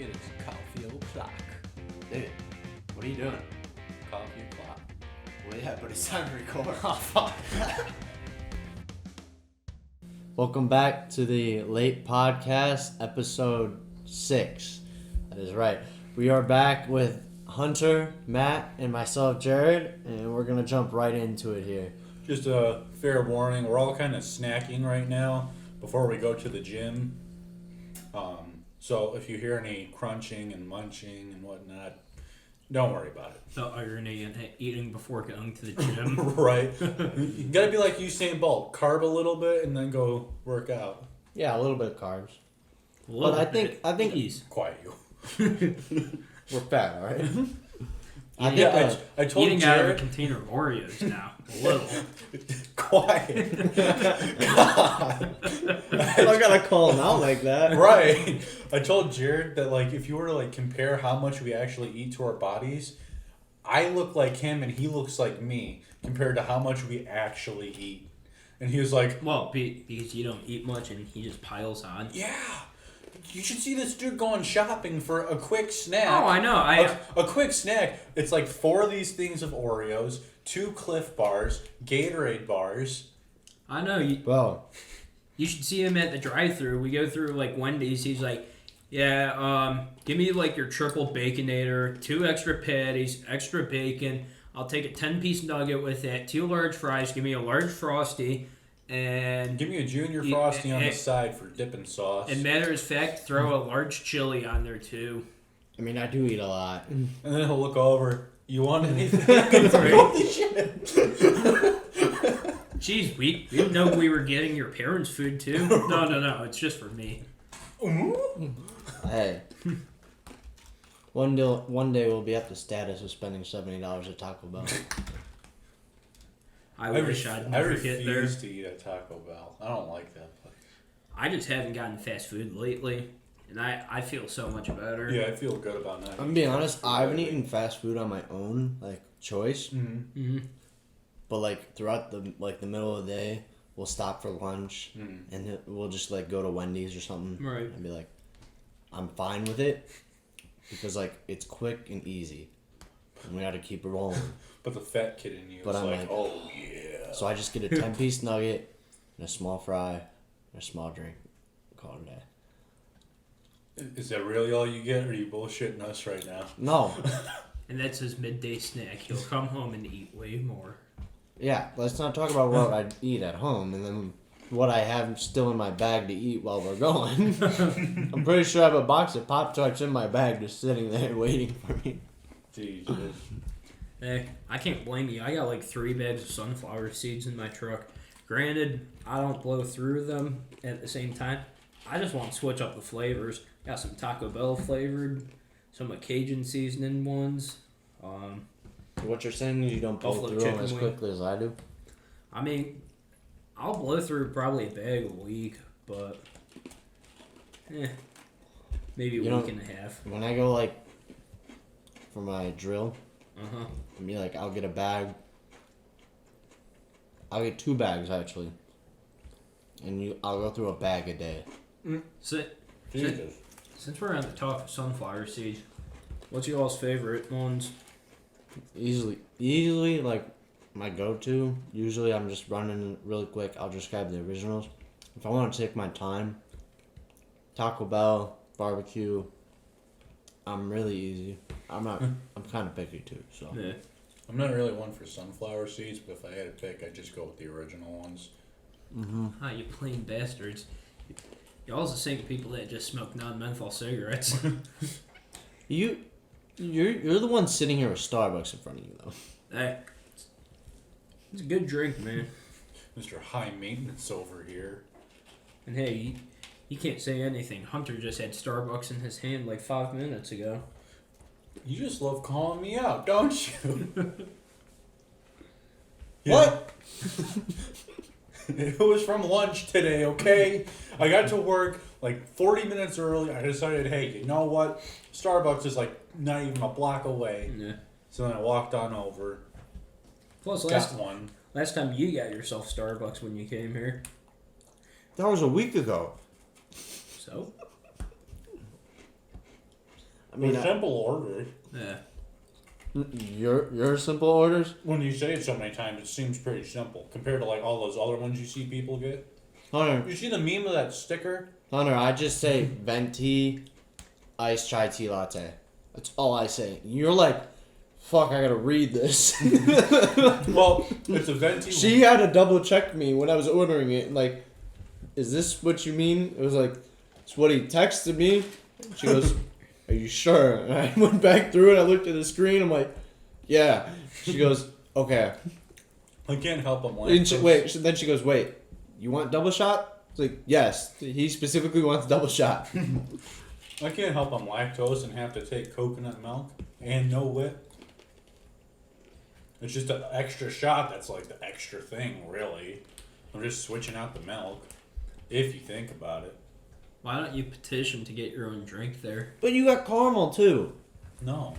It is coffee o'clock. David, what are you doing? Coffee o'clock. Well, yeah, but it's time to record. Oh, fuck. Welcome back to the late podcast, episode 6. That is right. We are back with Hunter, Matt, and myself, Jared, and we're going to jump right into it here. Just a fair warning, we're all kind of snacking right now before we go to the gym. So if you hear any crunching and munching and whatnot, don't worry about it. The irony in eating before going to the gym. Right. You gotta be like Usain Bolt. Carb a little bit and then go work out. Yeah, a little bit of carbs. But I think he's Quiet you. we're fat, all right? I told eating out of a Jared. container of Oreos now. A little. Quiet. I gotta call him out like that. Right. I told Jared that like if you were to like compare how much we actually eat to our bodies, I look like him and he looks like me compared to how much we actually eat. And he was like, Well, because you don't eat much and he just piles on. yeah, you should see this dude going shopping for a quick snack. Oh, I know. A quick snack. It's like 4 of these things of Oreos, 2 Cliff bars, Gatorade bars. I know. Well, You should see him at the drive-thru. We go through like Wendy's. He's like, yeah, give me like your triple Baconator, 2 extra patties, extra bacon. I'll take a 10-piece nugget with it, 2 large fries. Give me a large Frosty, and Give me a junior Frosty on the side for dipping sauce. and matter of fact, throw a large chili on there too. I mean, I do eat a lot. And then he'll look over. You want anything? Holy shit. Jeez, we didn't know we were getting your parents' food too. No, it's just for me. Hey. One day we'll be at the status of spending $70 at Taco Bell. I wish I'd never get there. refuse to eat at Taco Bell. I don't like that place. I just haven't gotten fast food lately, and I feel so much better. Yeah, I feel good about that. I'm gonna be honest, I haven't eaten fast food on my own, like, choice. Mm-hmm. Mm-hmm. But, like, throughout the middle of the day, we'll stop for lunch, and we'll just, like, go to Wendy's or something. Right. And be like, I'm fine with it, because, like, it's quick and easy. And we gotta keep it rolling. But the fat kid in you But is I'm like, like- oh yeah. So I just get a 10-piece nugget, and a small fry, and a small drink. Call it a day. Is that really all you get, or are you bullshitting us right now? No. And that's his midday snack. He'll come home and eat way more. Yeah, let's not talk about what I eat at home and then what I have still in my bag to eat while we're going. I'm pretty sure I have a box of Pop-Tarts in my bag just sitting there waiting for me. Jesus. Hey, I can't blame you. I got like 3 bags of sunflower seeds in my truck. Granted, I don't blow through them at the same time. I just want to switch up the flavors. Got some Taco Bell flavored, some Cajun seasoning ones. What you're saying is you don't blow Buffalo through them chicken as wing. quickly as I do? I mean, I'll blow through probably a bag a week, but maybe a week and a half. When I go, like, for my drill, Uh-huh. I'll get a bag. I'll get 2 bags, actually. And I'll go through a bag a day. Jesus. Since we're on the talk of sunflower seeds, what's y'all's favorite ones? Easily, like, my go-to, usually I'm just running really quick. I'll just grab the originals. If I want to take my time, Taco Bell, barbecue, I'm really easy. I'm kind of picky too, so. Yeah. I'm not really one for sunflower seeds, but if I had to pick, I'd just go with the original ones. Ah, you plain bastards. Y'all's the same people that just smoke non-menthol cigarettes. You're the one sitting here with Starbucks in front of you, though. Hey, it's a good drink, man. Mr. High Maintenance over here. And hey, you can't say anything. Hunter just had Starbucks in his hand like 5 minutes ago. You just love calling me out, don't you? What? It was from lunch today, okay? I got to work like 40 minutes early. I decided, hey, you know what? Starbucks is like not even a block away. Yeah. So then I walked on over. Plus, Got one. last time you got yourself Starbucks when you came here. That was a week ago. So? mean, They're simple orders. Yeah. Your simple orders. When you say it so many times, it seems pretty simple compared to like all those other ones you see people get. Hunter, You see the meme of that sticker? I just say venti, iced chai tea latte. That's all I say. You're like, fuck, I gotta read this. Well, it's a venti. She had to double check me when I was ordering it. Like, is this what you mean? It was like, it's what he texted me. She goes, are you sure? And I went back through it. I looked at the screen. I'm like, yeah. She goes, okay. I can't help them. Then she goes, wait, you want double shot? It's like, yes. He specifically wants double shot. I can't help I'm lactose and have to take coconut milk and no whip. It's just an extra shot that's like the extra thing, really. I'm just switching out the milk, if you think about it. Why don't you petition to get your own drink there? But you got caramel, too. No,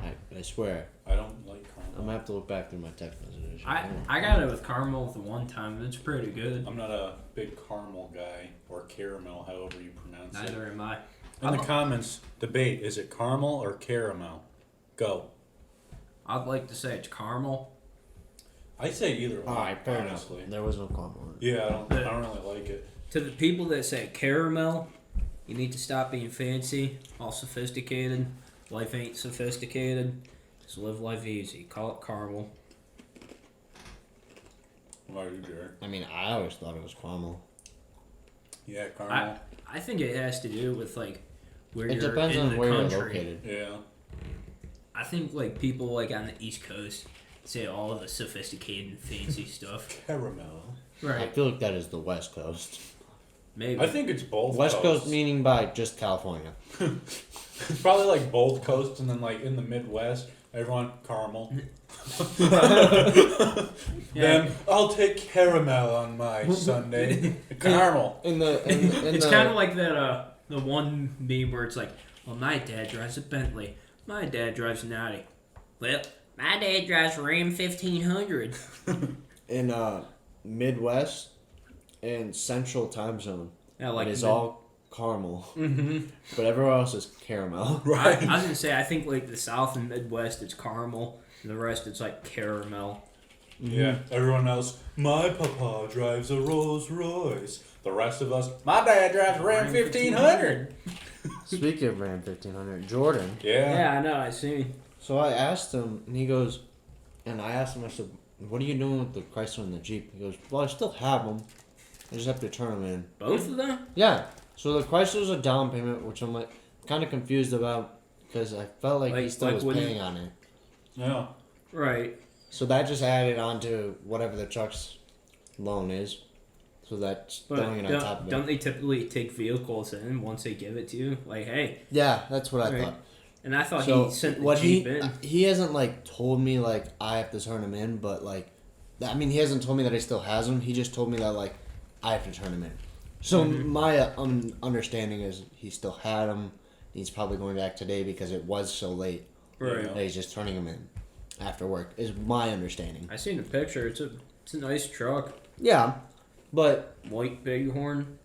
I swear. I don't like I'm caramel. going to have to look back through my text messages. I got it with caramel the one time. It's pretty good. I'm not a big caramel guy, or caramel, however you pronounce it. Neither am I. In the comments, debate, is it caramel or caramel? Go. I'd like to say it's caramel. I say either one, Alright, fair enough. honestly. There was no caramel. Yeah, I don't really like it. To the people that say caramel, you need to stop being fancy, all sophisticated. Life ain't sophisticated. Just live life easy. Call it caramel. Why are you, Jared? I mean, I always thought it was caramel. Yeah, caramel. I think it has to do with like where It you're depends in on the where country. you're located. Yeah. I think like people like on the East Coast say all the sophisticated and fancy stuff. Caramel. I Right. feel like that is the West Coast. Maybe. I think it's both West coasts. Coast meaning by just California. It's probably like both coasts, and then like in the Midwest, everyone caramel. Then I'll take caramel on my Sunday. Caramel. It's kind of like that the one meme where it's like, well, my dad drives a Bentley. My dad drives an Audi. Well, my dad drives a Ram 1500. in Midwest and Central Time Zone. Yeah, like it is all caramel, Mm-hmm. but everywhere else is caramel. I was gonna say I think like the South and Midwest it's caramel, and the rest it's like caramel. Yeah. Everyone else, my papa drives a Rolls Royce. The rest of us, my dad drives a Ram 1500. Speaking of Ram 1500, Jordan. Yeah. Yeah, I know. I see. So I asked him, and he goes, and I asked him, I said, what are you doing with the Chrysler and the Jeep? He goes, well, I still have them. I just have to turn them in. Both of them? Yeah. So the Chrysler's a down payment, which I'm like kind of confused about because I felt like he still was paying on it. Yeah. Right. So that just added on to whatever the truck's loan is. So that's But throwing it on top of it. don't they typically take vehicles in once they give it to you? Like, hey. Yeah, that's what I Right. thought. And I thought So he sent the what Jeep in. he hasn't like told me like I have to turn him in, but like, I mean he hasn't told me that he still has them. He just told me that like I have to turn him in. So my understanding is he still had them. He's probably going back today because it was so late. Right. That he's just turning them in after work. Is my understanding. I seen the picture. It's a nice truck. Yeah, but White Bighorn,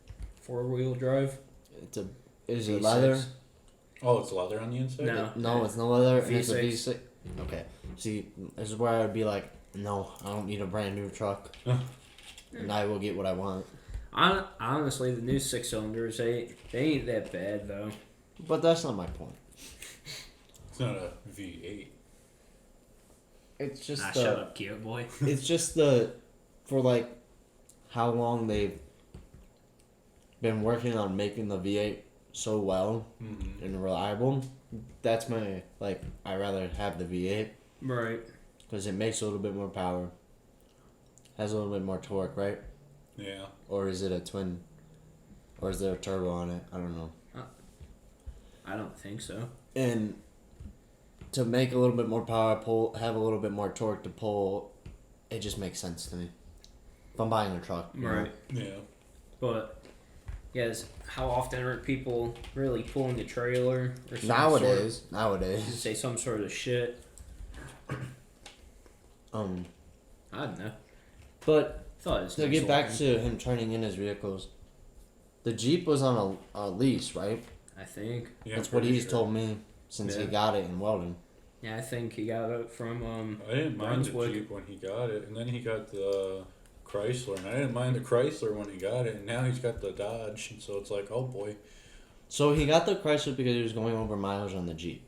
4-wheel drive. is it V6. leather? Oh, it's leather on the inside? No. No, it's no leather. And it's a V6. V6. Okay. See, this is where I would be like, no, I don't need a brand new truck. And I will get what I want. Honestly, the new 6-cylinders, they ain't that bad, though. But that's not my point. It's not a V8. It's just Shut up, cute boy. It's just for like how long they've been working on making the V8 so well and reliable. That's my like. I rather have the V8 Right. because it makes a little bit more power, has a little bit more torque, right? Yeah. Or is it a twin? Or is there a turbo on it? I don't know. I don't think so. And to make a little bit more power, have a little bit more torque to pull, it just makes sense to me. If I'm buying a truck, you know? Right. Yeah. But, yes, how often are people really pulling a trailer or some Nowadays, say some sort of shit? I don't know. But Thought it was to nice get back looking. to him turning in his vehicles, the Jeep was on a lease, right? I think. Yeah, That's what pretty he's sure. told me. since he Yeah. got it in Weldon. Yeah, I think he got it from I didn't mind the Brunswick. Jeep when he got it, and then he got the Chrysler, and I didn't mind the Chrysler when he got it, and now he's got the Dodge, and so it's like, oh boy. So he got the Chrysler because he was going over miles on the Jeep.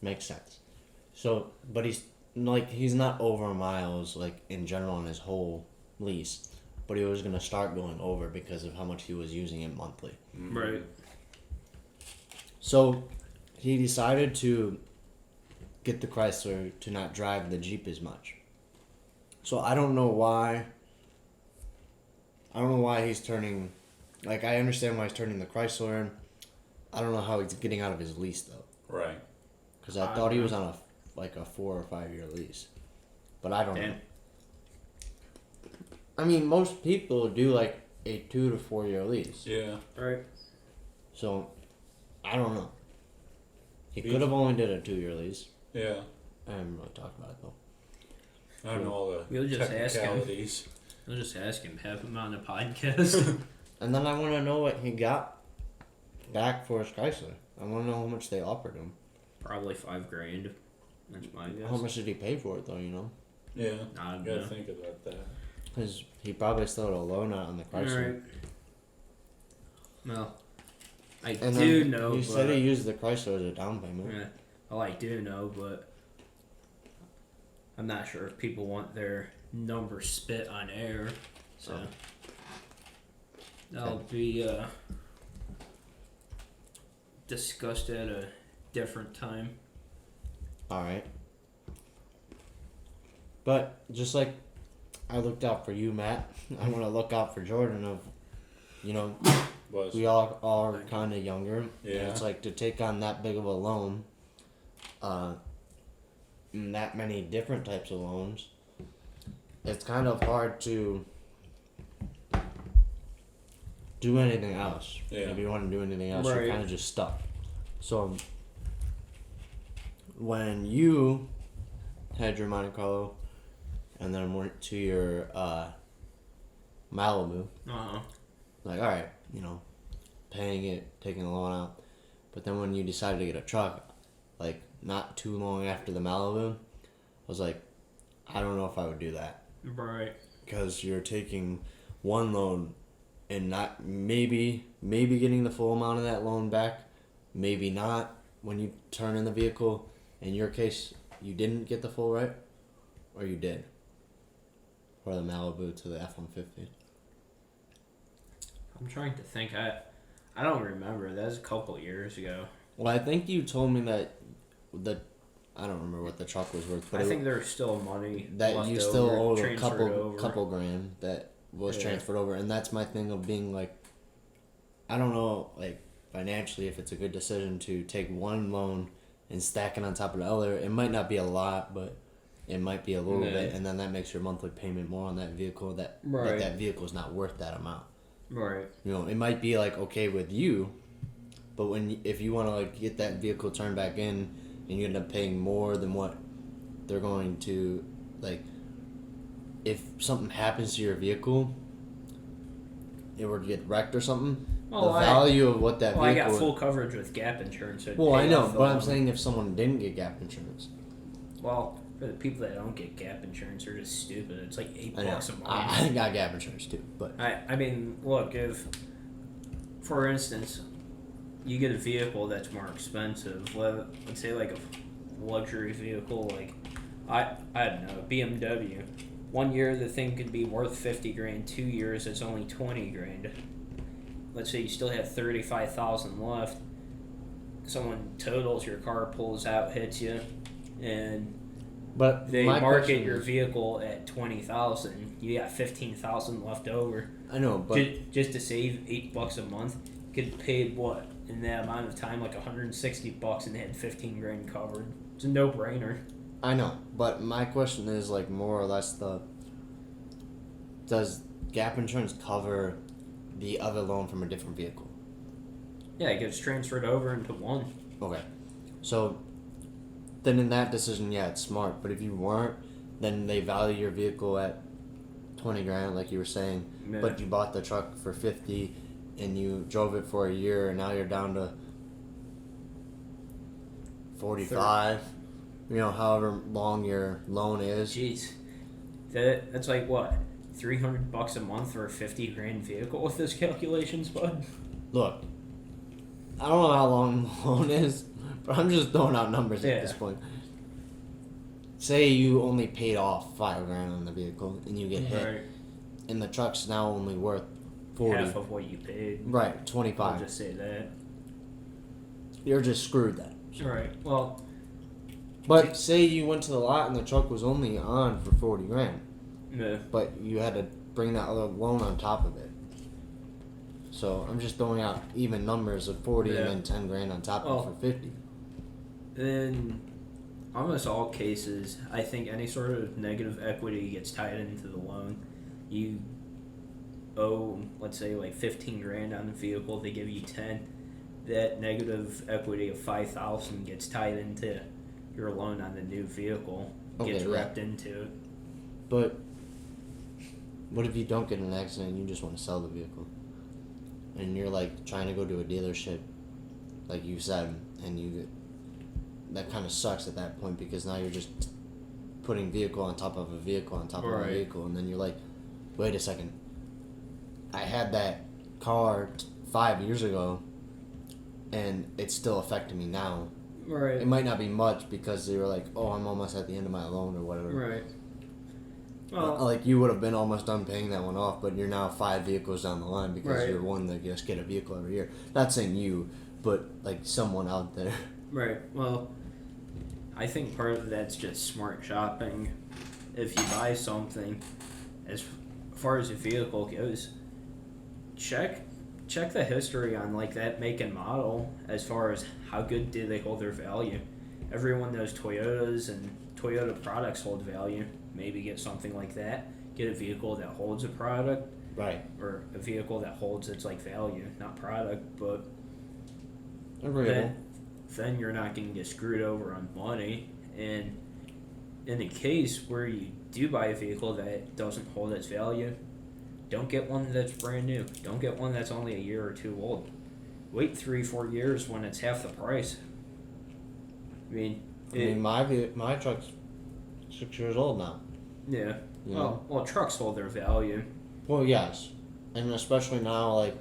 Makes sense. So, but he's not over miles like in general on his whole lease, but he was gonna start going over because of how much he was using it monthly. Right. So he decided to get the Chrysler to not drive the Jeep as much. So I don't know why. I don't know why he's turning. Like, I understand why he's turning the Chrysler in. I don't know how he's getting out of his lease though. Right. Because I thought he was on a 4 or 5 year lease, but I don't know. Damn. I mean, most people do like a 2 to 4 year lease. Yeah. Right. So I don't know. He could have only did a 2 year lease. Yeah. I haven't really talked about it though. I don't know all the You'll just ask him. technicalities. I'll just ask him, have him on the podcast. And then I want to know what he got back for his Chrysler. I want to know how much they offered him. Probably $5,000. That's my guess. How much did he pay for it though? You know, Yeah. I don't You gotta know. think about that. because he probably still had a loan out on the Chrysler. Alright. Well, I And do then know. he but, said he used the Chrysler as a down payment. Yeah. Well, I do know, but I'm not sure if people want their number spit on air. So that'll be discussed at a different time. All right. But just like I looked out for you, Matt, I want to look out for Jordan. Of, you know, Was we all are kind of younger. And Yeah. it's like to take on that big of a loan, and that many different types of loans. It's kind of hard to do anything else. Yeah. If you want to do anything else, Right. you're kind of just stuck. So when you had your Monte Carlo, and then went to your Malibu, like, all right, you know, paying it, taking the loan out. But then when you decided to get a truck, like, not too long after the Malibu, I was like, I don't know if I would do that. Right. Because you're taking one loan and not maybe getting the full amount of that loan back, maybe not when you turn in the vehicle. In your case, you didn't get the full, right? Or you did? For the Malibu to the F-150. I'm trying to think. I don't remember. That was a couple years ago. Well, I think you told me that I don't remember what the truck was worth, but I think there's still money that left you still over, owed a transferred over. couple grand that was Yeah. transferred over, and that's my thing of being like, I don't know, like, financially if it's a good decision to take one loan and stack it on top of the other. It might not be a lot, but it might be a little Yeah. bit, and then that makes your monthly payment more on that vehicle. That Right. that vehicle is not worth that amount. Right. You know, it might be like okay with you, but if you want to like get that vehicle turned back in, and you end up paying more than what they're going to, like, if something happens to your vehicle, it were to get wrecked or something, Well, the value of what that Well, I vehicle. got full coverage with Gap insurance. So it'd Well, pay I know, off the but I'm loan. saying if someone didn't get gap insurance, Well, for the people that don't get Gap insurance, they're just stupid. It's like $8 I know. a month. I got gap insurance too, but I mean, look, if, for instance, you get a vehicle that's more expensive, let's say like a luxury vehicle, like, I don't know, BMW. 1 year the thing could be worth 50 grand, 2 years it's only 20 grand. Let's say you still have 35,000 left. Someone totals your car, pulls out, hits you, and but they my market question your is- vehicle at 20,000. You got 15,000 left over. I know, but Just to save $8 a month, you could paid what in that amount of time, like $160, and they had 15 grand covered. It's a no-brainer. I know, but my question is like more or less does gap insurance cover the other loan from a different vehicle? Yeah, it gets transferred over into one. Okay, so then in that decision, yeah, it's smart. But if you weren't, then they value your vehicle at 20 grand, like you were saying. Yeah. But you bought the truck for 50, and you drove it for a year, and now you're down to 45. You know, however long your loan is. Jeez, that's like what, $300 a month for a 50 grand vehicle with those calculations, bud? Look, I don't know how long the loan is, but I'm just throwing out numbers at this Yeah. point. Say you only paid off $5 grand on the vehicle and you get hit, Right. and the truck's now only worth 40. Half of what you paid. Right, I'll 25. just say that. You're just screwed then. Right. Well, But say you went to the lot and the truck was only on for 40 grand, yeah. but you had to bring that other loan on top of it. So I'm just throwing out even numbers of 40 Yeah. and then 10 grand on top of it for 50. In almost all cases, I think any sort of negative equity gets tied into the loan. You owe, let's say, like 15 grand on the vehicle, they give you 10. That negative equity of 5,000 gets tied into your loan on the new vehicle, gets Okay, yeah. wrapped into it. But what if you don't get in an accident and you just want to sell the vehicle? And you're like trying to go to a dealership, like you said, and that kind of sucks at that point because now you're just putting vehicle on top of a vehicle on top of a Right. vehicle, and then you're like, wait a second, I had that car 5 years ago, and it's still affecting me now. Right. It might not be much because they were like, oh, I'm almost at the end of my loan or whatever. Right. Well, Like you would have been almost done paying that one off, but you're now 5 vehicles down the line because Right. you're one that just get a vehicle every year. Not saying you, but like someone out there. right. Well, I think part of that's just smart shopping. If you buy something, as far as a vehicle goes, check the history on like that make and model as far as how good do they hold their value. Everyone knows Toyotas and Toyota products hold value. Maybe get something like that. Get a vehicle that holds a product, Right. or a vehicle that holds its like value, not product, but Agreeable. then you're not going to get screwed over on money. And in the case where you do buy a vehicle that doesn't hold its value, don't get one that's brand new. Don't get one that's only a year or two old. Wait 3-4 years when it's half the price. I mean, my truck's 6 years old now. yeah. You know? Well, trucks hold their value. Well, yes, and especially now, like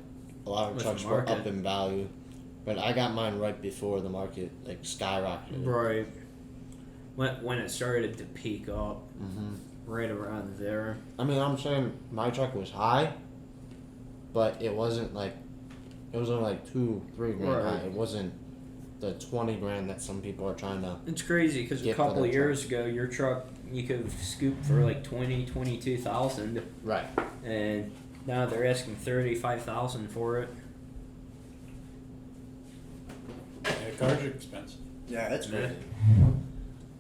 a lot of With trucks the were market. up in value, but I got mine right before the market like skyrocketed. Right. When it started to peak up, hmm right around there. I mean, I'm saying my truck was high, but it wasn't like it was only like 2-3 grand Right. high. It wasn't the 20 grand that some people are trying to. It's crazy because a Get for couple their of years ago, your truck you could have scooped for like 22,000, Right. and now they're asking 35,000 for it. Yeah, cars are expensive. Yeah, that's Yeah. crazy.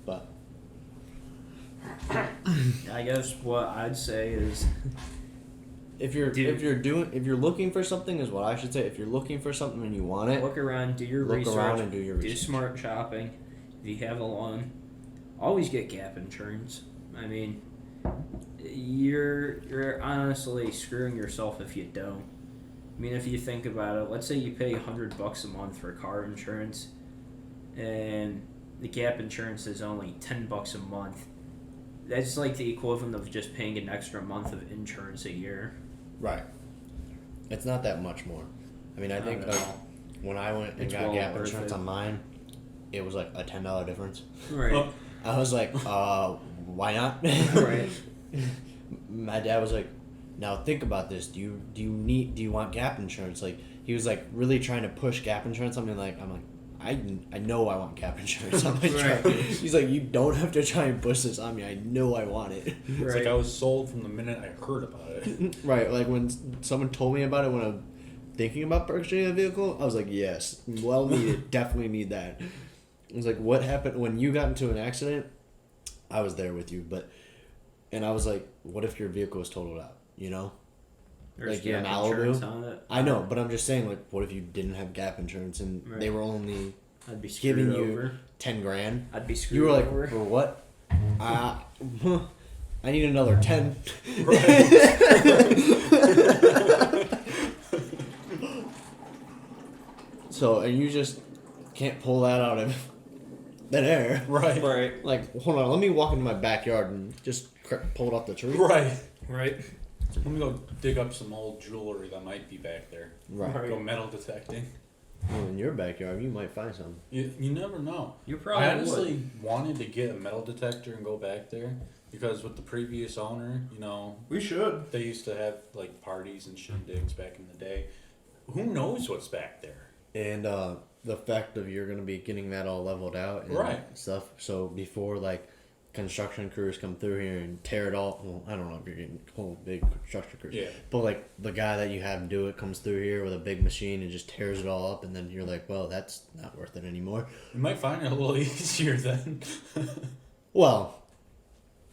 But I guess what I'd say is if you're Dude. if you're looking for something is what I should say. If you're looking for something and you want it, look around, do your look research, around and do your do research. smart shopping. If you have a loan, always get gap insurance. I mean, you're honestly screwing yourself if you don't. I mean, if you think about it, let's say you pay $100 a month for car insurance, and the gap insurance is only $10 a month. That's like the equivalent of just paying an extra month of insurance a year. Right. It's not that much more. I mean, I Not think at like all. when I went and It's got well gap worth insurance it. on mine, it was like a $10 difference. Right. Oh. I was like, why not? Right. My dad was like, now think about this. Do you want gap insurance? Like he was like really trying to push gap insurance on me. Like I'm like, I know I want gap insurance on my Right. truck. He's like, you don't have to try and push this on me. I know I want it. It's Right. like I was sold from the minute I heard about it. Right, like when someone told me about it when I'm thinking about purchasing a vehicle, I was like, yes, well needed, definitely need that. It was like, what happened when you got into an accident? I was there with you, and I was like, what if your vehicle was totaled out, you know? There's Like your gap Malibu? insurance on it. I know, but I'm just saying, like, what if you didn't have gap insurance and Right. they were only I'd be screwed giving you over. 10 grand? I'd be screwed You were like, over. for what? I need another 10. So, and you just can't pull that out of thin air. Right. Right. Like, hold on, let me walk into my backyard and just pull it off the tree. Right. Right. Let me go dig up some old jewelry that might be back there. Right. Go metal detecting. Well, in your backyard, you might find something. You never know. You probably I honestly wanted to get a metal detector and go back there because with the previous owner, you know, We should. they used to have like parties and shindigs back in the day. Who knows what's back there? And the fact of you're gonna be getting that all leveled out and Right. stuff. So before like construction crews come through here and tear it all, well, I don't know if you're getting whole big construction crews. Yeah. But like the guy that you have do it comes through here with a big machine and just tears it all up, and then you're like, well, that's not worth it anymore. You might find it a little easier then. Well,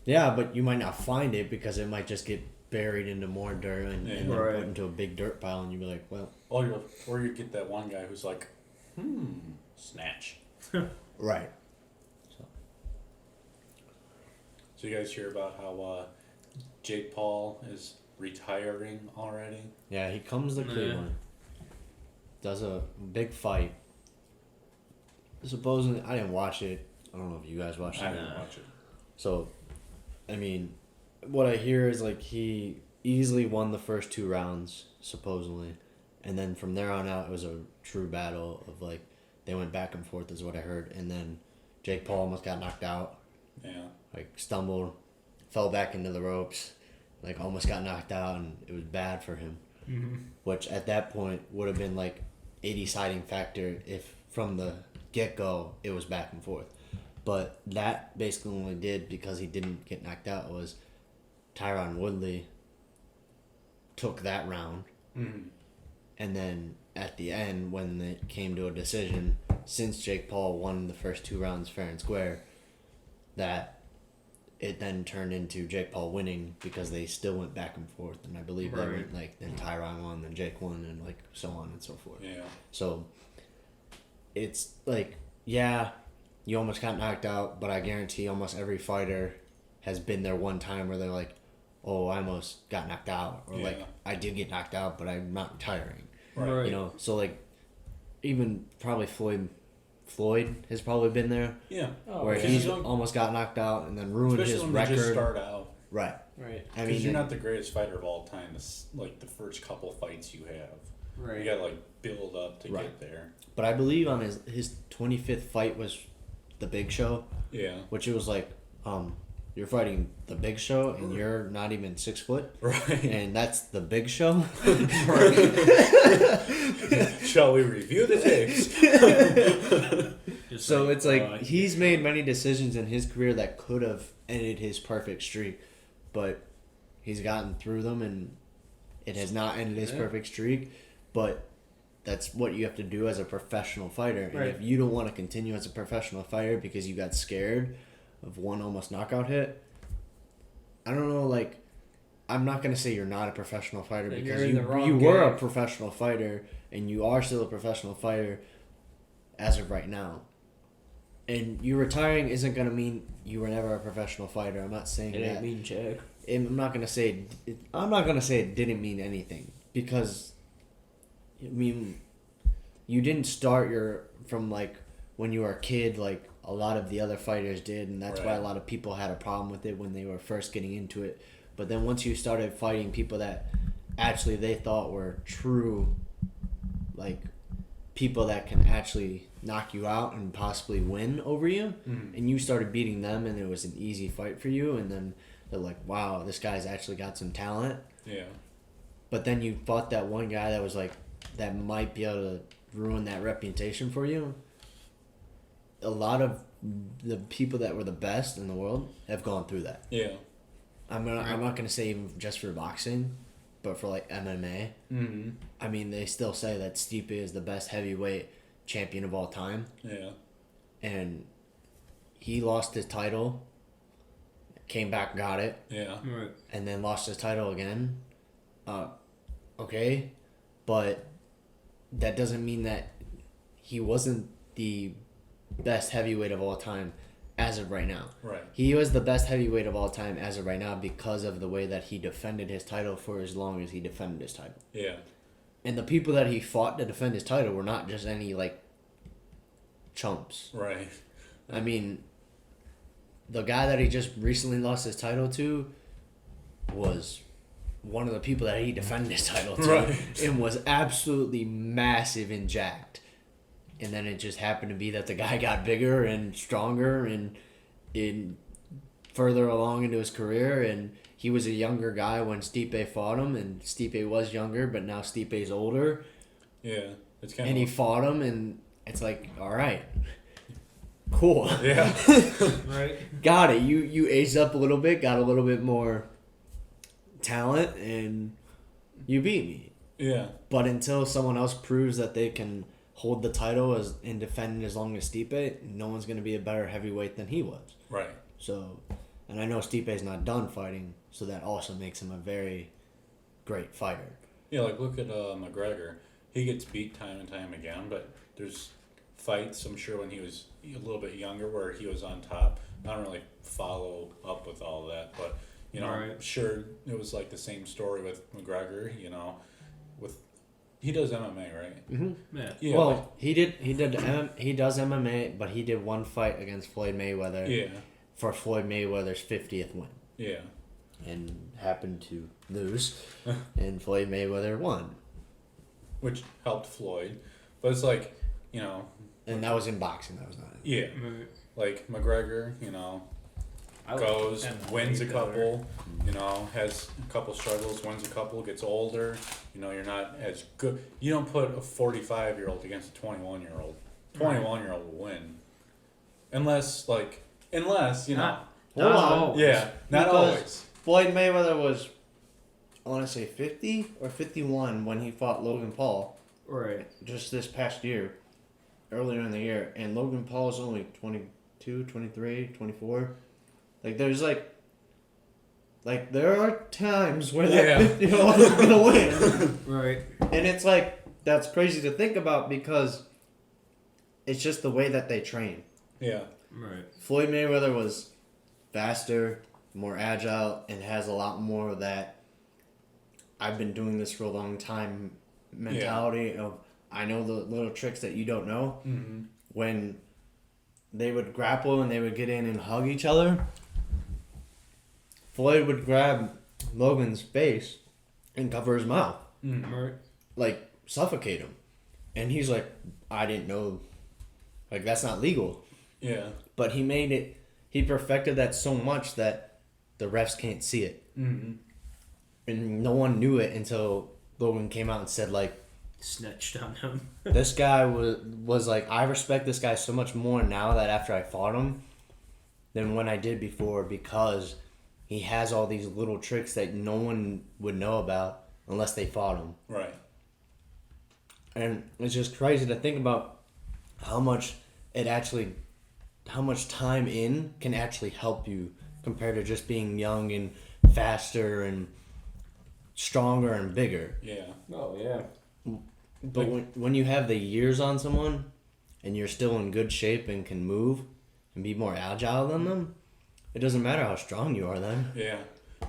yeah, but you might not find it because it might just get buried into more dirt and then Right. put into a big dirt pile, and you'd be like, well, Or you get that one guy who's like, snatch. right. So you guys hear about how Jake Paul is retiring already? Yeah, he comes to Yeah. Cleveland, does a big fight. Supposedly, I didn't watch it. I don't know if you guys watched I it. didn't watch it. So, I mean, what I hear is like he easily won the first 2 rounds, supposedly. And then from there on out, it was a true battle of like, they went back and forth, is what I heard. And then Jake Paul almost got knocked out, Yeah. like stumbled, fell back into the ropes, like almost got knocked out, and it was bad for him. Mm-hmm. Which at that point would have been like a deciding factor if from the get-go it was back and forth. But that basically only did because he didn't get knocked out was Tyron Woodley took that round, Mm-hmm. and then at the end when it came to a decision, since Jake Paul won the first 2 rounds fair and square, that it then turned into Jake Paul winning because they still went back and forth, and I believe they Right. went like then Tyron won, then Jake won, and like so on and so forth. Yeah. So it's like, yeah, you almost got knocked out, but I guarantee almost every fighter has been there one time where they're like, oh, I almost got knocked out, or like Yeah. I did get knocked out, but I'm not retiring. Right. You know, so like even probably Floyd has probably been there Yeah. where yeah. he's Especially almost got knocked out and then ruined Especially his when they just record. start out. Right. Right. I Because mean, you're not the greatest fighter of all time. It's like the first couple fights you have. You Right. gotta like build up to Right. get there. but I believe on his 25th fight was the Big Show, Yeah. which it was like, you're fighting the Big Show and you're not even 6 foot, Right. and that's the Big Show. Shall we review the tapes? Just So it's like uh, he's made many decisions in his career that could have ended his perfect streak, but he's gotten through them and it has not ended his Yeah. perfect streak. But that's what you have to do as a professional fighter. And Right. if you don't want to continue as a professional fighter because you got scared of one almost knockout hit, I don't know, like, I'm not going to say you're not a professional fighter Then because you're in the wrong you were a game. professional fighter and you are still a professional fighter as of right now. And you retiring isn't going to mean you were never a professional fighter. I'm not saying It that. ain't mean check. I'm not gonna say it didn't mean anything because, I mean, you didn't start from like when you were a kid like a lot of the other fighters did, and that's why a Right. lot of people had a problem with it when they were first getting into it. But then once you started fighting people that actually they thought were true, like people that can actually knock you out and possibly win over you, Mhm. and you started beating them, and it was an easy fight for you, and then they're like, wow, this guy's actually got some talent. Yeah. But then you fought that one guy that was like, that might be able to ruin that reputation for you. A lot of the people that were the best in the world have gone through that. Yeah. I'm not gonna say even just for boxing, but for like MMA. Mm-hmm. I mean, they still say that Stipe is the best heavyweight champion of all time, Yeah. and he lost his title, came back, got it, Yeah. Right. and then lost his title again. Okay, but that doesn't mean that he wasn't the best heavyweight of all time as of right now. Right. He was the best heavyweight of all time as of right now because of the way that he defended his title for as long as he defended his title. Yeah. And the people that he fought to defend his title were not just any like chumps. Right. I mean, the guy that he just recently lost his title to was one of the people that he defended his title to, Right. and was absolutely massive and jacked. And then it just happened to be that the guy got bigger and stronger and in further along into his career, and he was a younger guy when Stipe fought him, and Stipe was younger, but now Stipe's older, Yeah, it's kind and of. he fought him, and it's like, all right, cool, Yeah. Right. got it. You aged up a little bit, got a little bit more talent, and you beat me. Yeah. But until someone else proves that they can hold the title as and defend it as long as Stipe, no one's going to be a better heavyweight than he was. Right. So, and I know Stipe's not done fighting, so that also makes him a very great fighter. Yeah, like look at McGregor. He gets beat time and time again, but there's fights, I'm sure, when he was a little bit younger where he was on top. I don't really follow up with all that, but, you know, Right. I'm sure it was like the same story with McGregor, you know, he does MMA, right? Mm-hmm. Yeah. Yeah. Well, he does MMA, but he did one fight against Floyd Mayweather Yeah. for Floyd Mayweather's 50th win, Yeah. and happened to lose, and Floyd Mayweather won, Which helped Floyd. But it's like, you know, and that was in boxing. That was not. yeah. Like McGregor, you know, goes, wins a couple, you know, has a couple struggles, wins a couple, gets older, you know, you're not as good. You don't put a 45-year-old against a 21-year-old. 21-year-old will win. Unless, you know. Not Hold on. always. Yeah, not Because always. Floyd Mayweather was, I want to say 50 or 51 when he fought Logan Paul Right. just this past year, earlier in the year, and Logan Paul is only 22, 23, 24. Like, there's like there are times where Yeah. that 50-year-old is going to win. Right. And it's like, that's crazy to think about because it's just the way that they train. Yeah. Right. Floyd Mayweather was faster, more agile, and has a lot more of that I've been doing this for a long time mentality of I know the little tricks that you don't know. Mm-hmm. When they would grapple and they would get in and hug each other, Floyd would grab Logan's face and cover his mouth, Mm-hmm. Right. like suffocate him. And he's like, I didn't know, like that's not legal. Yeah. But he perfected that so much that the refs can't see it. Mm-hmm. And no one knew it until Logan came out and said, like, Snitched on him. this guy was like, I respect this guy so much more now that after I fought him than when I did before because he has all these little tricks that no one would know about unless they fought him. Right. And it's just crazy to think about how much time in can actually help you compared to just being young and faster and stronger and bigger. Yeah. Oh yeah. But when you have the years on someone and you're still in good shape and can move and be more agile than them, it doesn't matter how strong you are then. Yeah.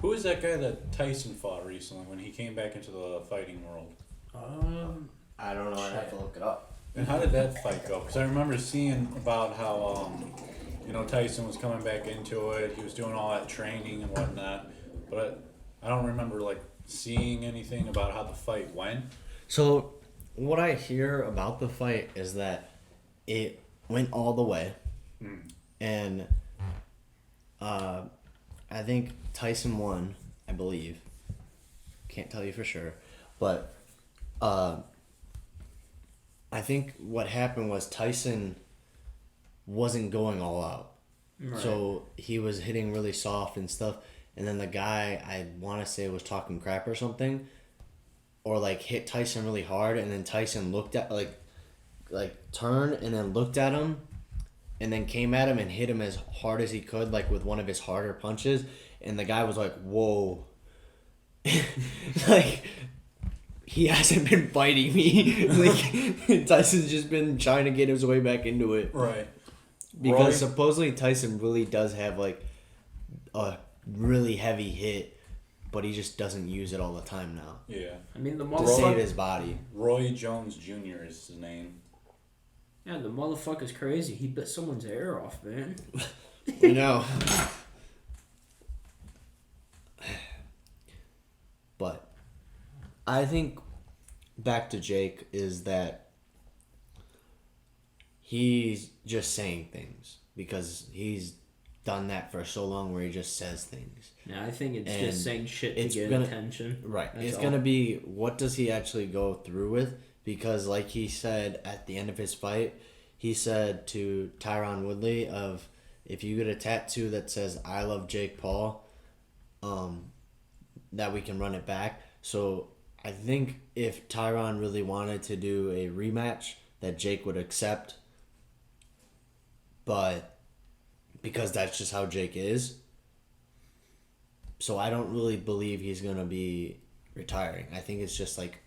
Who was that guy that Tyson fought recently when he came back into the fighting world? I don't know. I'd have to look it up. And how did that fight go? Because I remember seeing about how, you know, Tyson was coming back into it. He was doing all that training and whatnot. But I don't remember, like, seeing anything about how the fight went. So, what I hear about the fight is that it went all the way. Mm. And I think Tyson won, I believe. Can't tell you for sure. But I think what happened was Tyson wasn't going all out. Right. So he was hitting really soft and stuff. And then the guy, I want to say, was talking crap or something. Or like hit Tyson really hard. And then Tyson looked at, like turned and then looked at him. And then came at him and hit him as hard as he could, like with one of his harder punches. And the guy was like, whoa. Like, he hasn't been fighting me. Like, Tyson's just been trying to get his way back into it. Right. Because supposedly Tyson really does have, like, a really heavy hit, but he just doesn't use it all the time now. Yeah. I mean, the To save motherfucker. his body. Roy Jones Jr. is his name. Yeah, the motherfucker's crazy. He bit someone's ear off, man. You know. But I think back to Jake is that he's just saying things because he's done that for so long where he just says things. Yeah, I think it's And just saying shit to it's get gonna- attention. Right. That's It's all. going to be what does he actually go through with? Because like he said at the end of his fight, he said to Tyron Woodley of if you get a tattoo that says I love Jake Paul, that we can run it back. So I think if Tyron really wanted to do a rematch that Jake would accept, but because that's just how Jake is. So I don't really believe he's going to be retiring. I think it's just like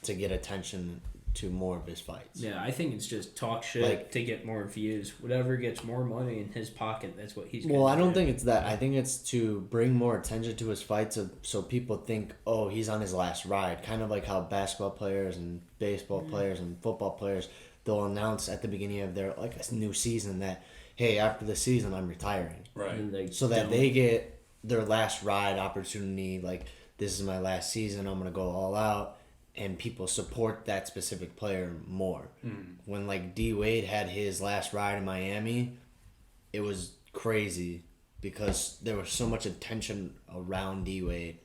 to get attention to more of his fights. Yeah, I think it's just talk shit Like- to get more views. Whatever gets more money in his pocket, that's what he's gonna Well, I don't do. think it's that. I think it's to bring more attention to his fights so people think, oh, he's on his last ride. Kind of like how basketball players and baseball players and football players, they'll announce at the beginning of their like a new season that, hey, after the season, I'm retiring. Right. And they So that don't. they get their last ride opportunity, like, this is my last season, I'm going to go all out. And people support that specific player more. When like D Wade had his last ride in Miami, it was crazy because there was so much attention around D Wade,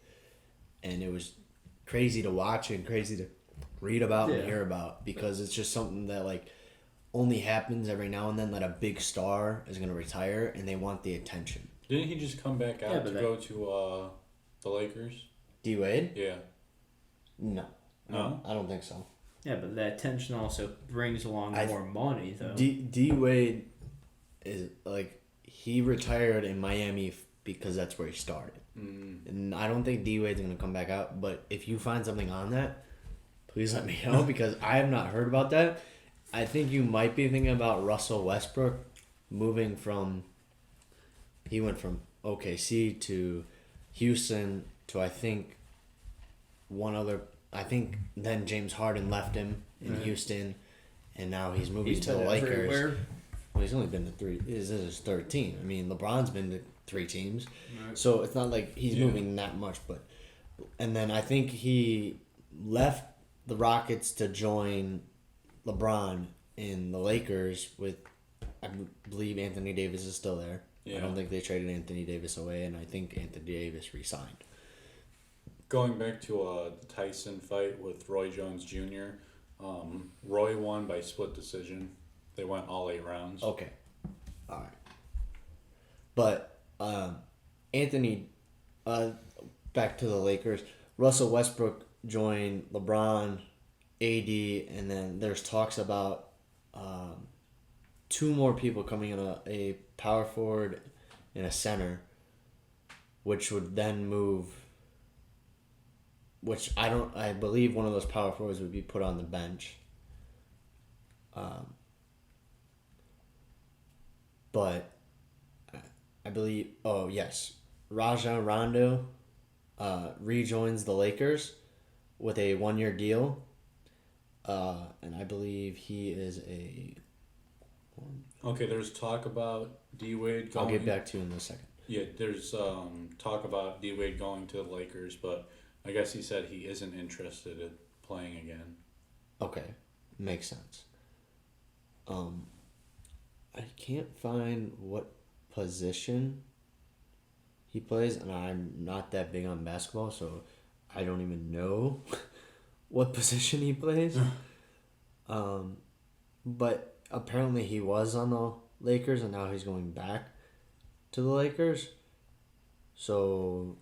and it was crazy to watch and crazy to read about and Yeah. hear about because it's just something that like only happens every now and then that a big star is gonna retire and they want the attention. Didn't he just come back out Yeah, to but go to the Lakers? D Wade? Yeah. No. No? I don't think so. Yeah, but that attention also brings along more money, though. D Wade is like he retired in Miami because that's where he started, and I don't think D Wade's gonna come back out. But if you find something on that, please let me know because I have not heard about that. I think you might be thinking about Russell Westbrook moving from. He went from OKC to Houston to I think one other. I think then James Harden left him in Houston, and now he's moving He's to the been Lakers. everywhere. Well, he's only been to three. This is his third team. I mean, LeBron's been to 3 teams, so it's not like he's moving that much. But, and then I think he left the Rockets to join LeBron in the Lakers with, I believe Anthony Davis is still there. Yeah. I don't think they traded Anthony Davis away, and I think Anthony Davis resigned. Going back to the Tyson fight with Roy Jones Jr., Roy won by split decision. They went all 8 rounds. Okay. All right. But Anthony, back to the Lakers. Russell Westbrook joined LeBron, AD, and then there's talks about 2 more people coming in a power forward and a center, which would then move. Which I believe one of those power forwards would be put on the bench. But I believe, oh yes, Rajon Rondo rejoins the Lakers with a 1-year deal. And I believe he is a. Okay, there's talk about D Wade going. I'll get back to you in a second. Yeah, there's talk about D Wade going to the Lakers, but I guess he said he isn't interested in playing again. Okay, makes sense. I can't find what position he plays, and I'm not that big on basketball, so I don't even know what position he plays. But apparently he was on the Lakers, and now he's going back to the Lakers. So,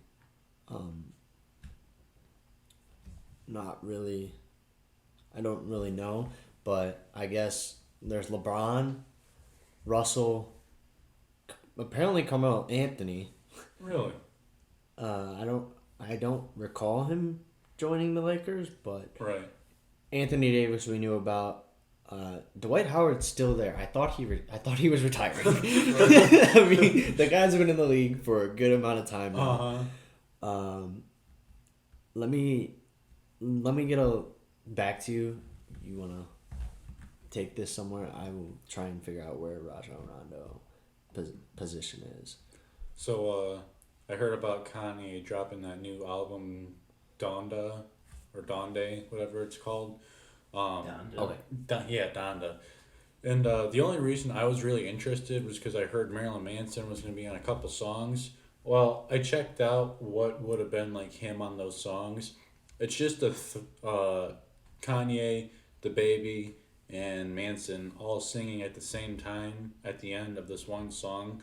not really. I don't really know, but I guess there's LeBron, Russell, apparently Carmelo Anthony. Really? I don't recall him joining the Lakers, but Right. Anthony Davis we knew about. Dwight Howard's still there. I thought he was retiring. I mean, the guy's been in the league for a good amount of time now. Let me get back to you. You wanna take this somewhere, I will try and figure out where Rajon Rondo position is. So, I heard about Kanye dropping that new album, Donda, or Donde, whatever it's called. Okay. Donda. And the only reason I was really interested was because I heard Marilyn Manson was going to be on a couple songs. Well, I checked out what would have been like him on those songs. It's just Kanye, the baby, and Manson all singing at the same time at the end of this one song.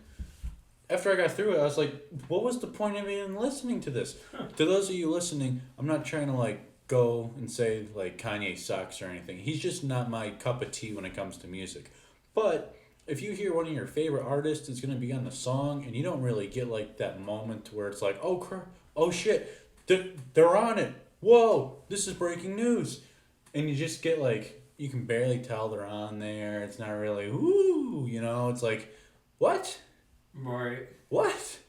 After I got through it, I was like, what was the point of even listening to this? To those of you listening, I'm not trying to like go and say like Kanye sucks or anything. He's just not my cup of tea when it comes to music. But if you hear one of your favorite artists is going to be on the song and you don't really get like that moment where it's like, oh shit, they're on it. Whoa, this is breaking news. And you just get like, you can barely tell they're on there. It's not really, woo, it's like, what? Right. What?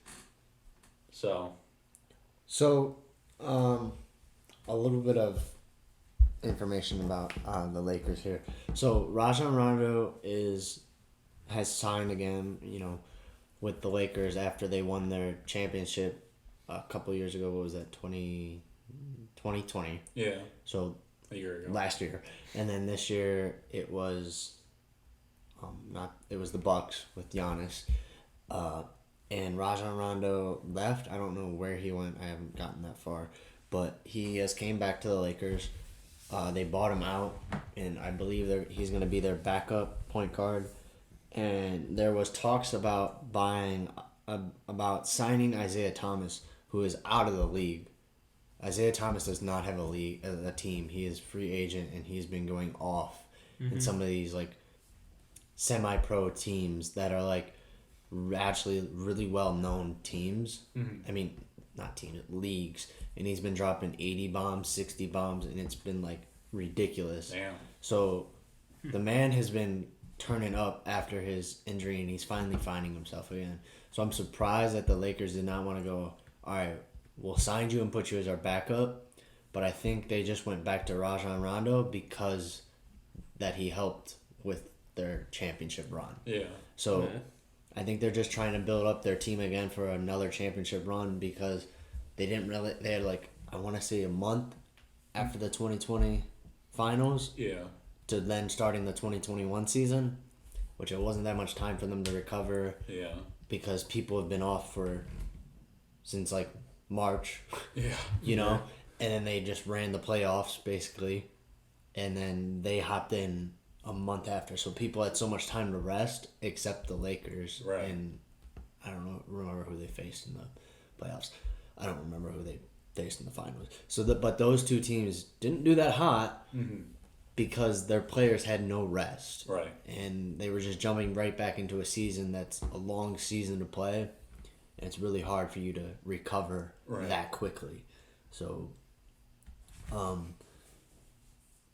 So, a little bit of information about the Lakers here. So Rajon Rondo has signed again, with the Lakers after they won their championship a couple years ago. What was that? 2020. Yeah. So a year ago. Last year, and then this year it was it was the Bucks with Giannis, and Rajon Rondo left. I don't know where he went. I haven't gotten that far, but he has came back to the Lakers. They bought him out, and I believe he's going to be their backup point guard. And there was talks about about signing Isaiah Thomas, who is out of the league. Isaiah Thomas does not have a team. He is free agent, and he's been going off in some of these like semi-pro teams that are like actually really well-known teams. I mean, not teams, leagues. And he's been dropping 80 bombs, 60 bombs, and it's been like ridiculous. Damn. So the man has been turning up after his injury, and he's finally finding himself again. So I'm surprised that the Lakers did not want to go, all right, we'll sign you and put you as our backup. But I think they just went back to Rajon Rondo because that he helped with their championship run. Yeah. So I think they're just trying to build up their team again for another championship run because they had like, I want to say a month after the 2020 finals. Yeah. To then starting the 2021 season, which it wasn't that much time for them to recover. Yeah. Because people have been off since like March. Yeah. And then they just ran the playoffs basically, and then they hopped in a month after. So people had so much time to rest, except the Lakers. Right. And I don't remember who they faced in the playoffs. I don't remember who they faced in the finals. But those two teams didn't do that hot. Because their players had no rest. Right. And they were just jumping right back into a season that's a long season to play. And it's really hard for you to recover that quickly. So,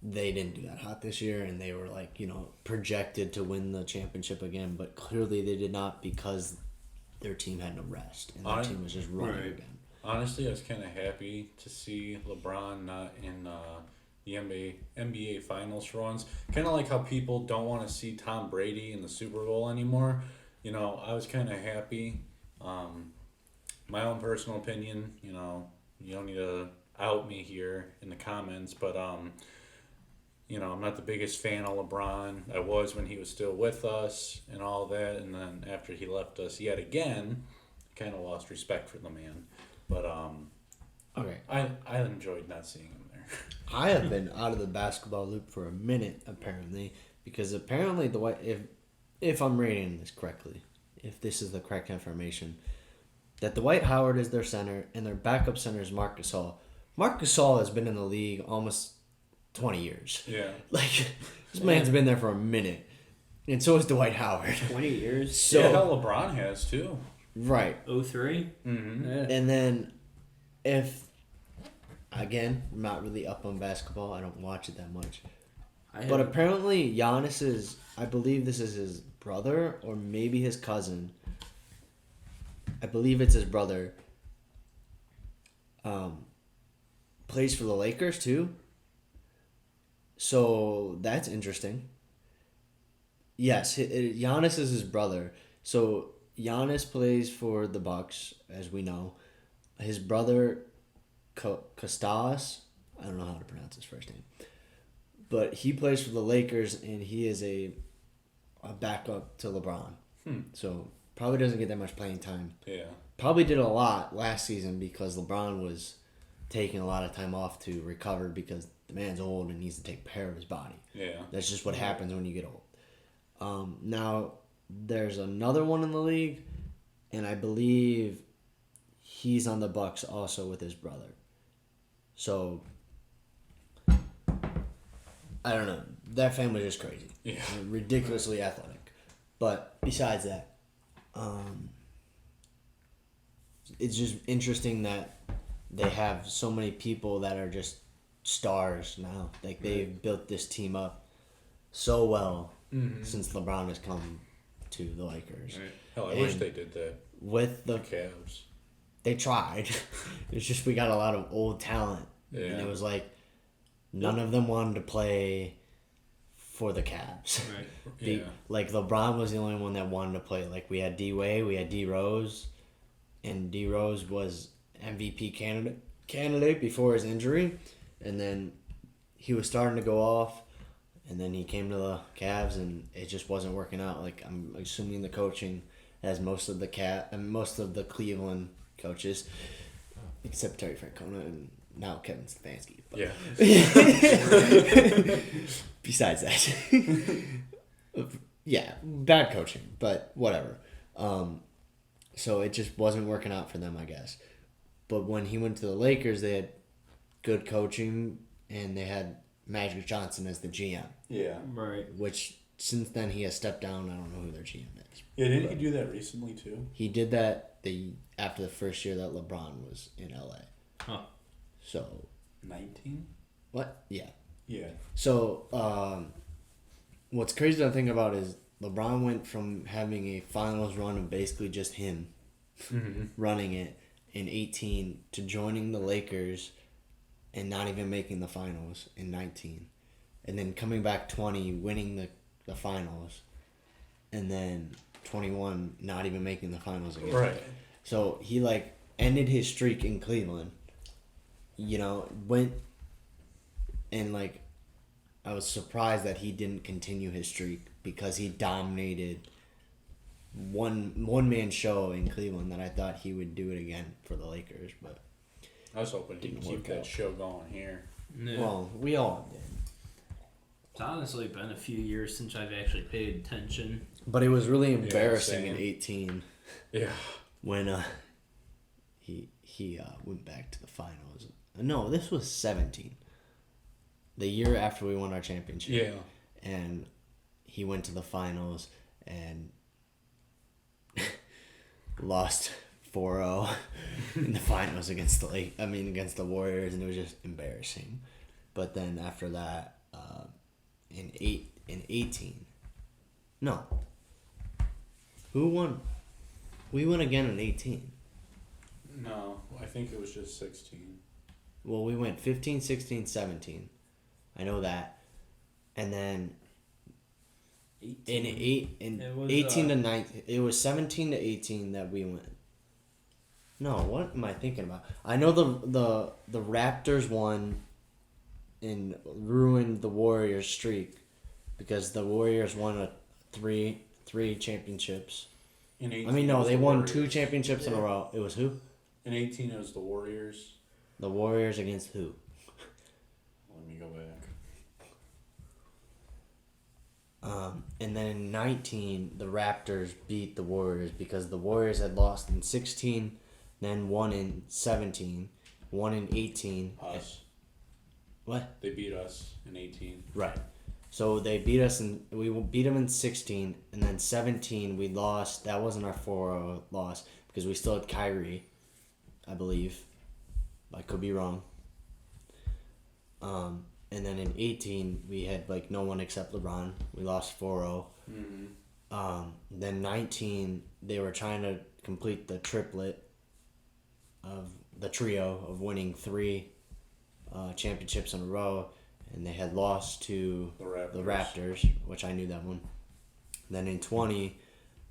they didn't do that hot this year. And they were like, projected to win the championship again. But clearly they did not because their team had no rest. And their team was just running again. Honestly, I was kind of happy to see LeBron not in... the NBA Finals for once. Kind of like how people don't want to see Tom Brady in the Super Bowl anymore. I was kind of happy. My own personal opinion, you don't need to out me here in the comments, but, I'm not the biggest fan of LeBron. I was when he was still with us and all that, and then after he left us yet again, kind of lost respect for the man. But, okay. I enjoyed not seeing him there. I have been out of the basketball loop for a minute, apparently, because apparently if I'm reading this correctly, if this is the correct information, that Dwight Howard is their center and their backup center is Marc Gasol. Marc Gasol has been in the league almost 20 years. Yeah. Like, this man's been there for a minute, and so is Dwight Howard. 20 years. So, yeah, hell, LeBron has too. Right. 03. Mm-hmm. Yeah. And then, again, I'm not really up on basketball. I don't watch it that much. But apparently Giannis I believe this is his brother or maybe his cousin. I believe it's his brother. Plays for the Lakers too. So that's interesting. Yes, Giannis is his brother. So Giannis plays for the Bucks, as we know. His brother, Kostas, I don't know how to pronounce his first name, but he plays for the Lakers, and he is a backup to LeBron. So probably doesn't get that much playing time. Yeah. Probably did a lot last season because LeBron was taking a lot of time off to recover because the man's old and needs to take care of his body. Yeah. That's just what happens when you get old. Now, there's another one in the league, and I believe he's on the Bucks also with his brother. So, I don't know. That family's just crazy. Yeah. Ridiculously athletic. But besides that, it's just interesting that they have so many people that are just stars now. Like, they've built this team up so well since LeBron has come to the Lakers. Right. Hell, I wish they did that. With the Cavs. They tried. It's just we got a lot of old talent. Yeah. And it was like none of them wanted to play for the Cavs. Right. Like LeBron was the only one that wanted to play. Like we had D-Wade, we had D-Rose, and D-Rose was MVP candidate before his injury, and then he was starting to go off, and then he came to the Cavs, and it just wasn't working out. Like I'm assuming the coaching, as most of the Cleveland coaches, except Terry Francona and now Kevin Stefanski. But Yeah. besides that, yeah, bad coaching, but whatever. So it just wasn't working out for them, I guess. But when he went to the Lakers, they had good coaching, and they had Magic Johnson as the GM. Yeah. Right. Which, since then, he has stepped down. I don't know who their GM is. Yeah, didn't he do that recently, too? He did that after the first year that LeBron was in LA. Huh. So 19? what? Yeah. Yeah. So what's crazy to think about is LeBron went from having a finals run of basically just him running it in 18 to joining the Lakers and not even making the finals in 19, and then coming back 20, winning the finals, and then 21 not even making the finals again. Right. So he ended his streak in Cleveland. Went and I was surprised that he didn't continue his streak because he dominated one man show in Cleveland that I thought he would do it again for the Lakers, but I was hoping he'd Didn't keep work that out. show going here. Yeah. well, we all did. It's honestly been a few years since I've actually paid attention. But it was really embarrassing same. in 18 Yeah. when he went back to the finals. No, this was 17. The year after we won our championship. Yeah. And he went to the finals and lost 4-0 in the finals against the Warriors, and it was just embarrassing. But then after that, in 18, no, who won? We won again in 18. No, I think it was just 16. Well, we went 15, 16, 17. I know that, and then in 18 to 19, it was 17 to 18 that we went. No, what am I thinking about? I know the Raptors won and ruined the Warriors streak because the Warriors won three championships. In 18, I mean, no, it was they the won Warriors. 2 championships in a Yeah. row. It was who? In 18, it was the Warriors. The Warriors against who? Let me go back. And then in 19, the Raptors beat the Warriors because the Warriors had lost in 16, then won in 17, won in 18. Us. What? They beat us in 18. Right. So they beat us, and we beat them in 16, and then 17 we lost. That wasn't our 4-0 loss because we still had Kyrie, I believe. I could be wrong. And then in 18 we had no one except LeBron. We lost 4-0. Then 19 they were trying to complete the triplet of the trio of winning 3 championships in a row, and they had lost to The Raptors. the Raptors, which I knew that one. Then in 20,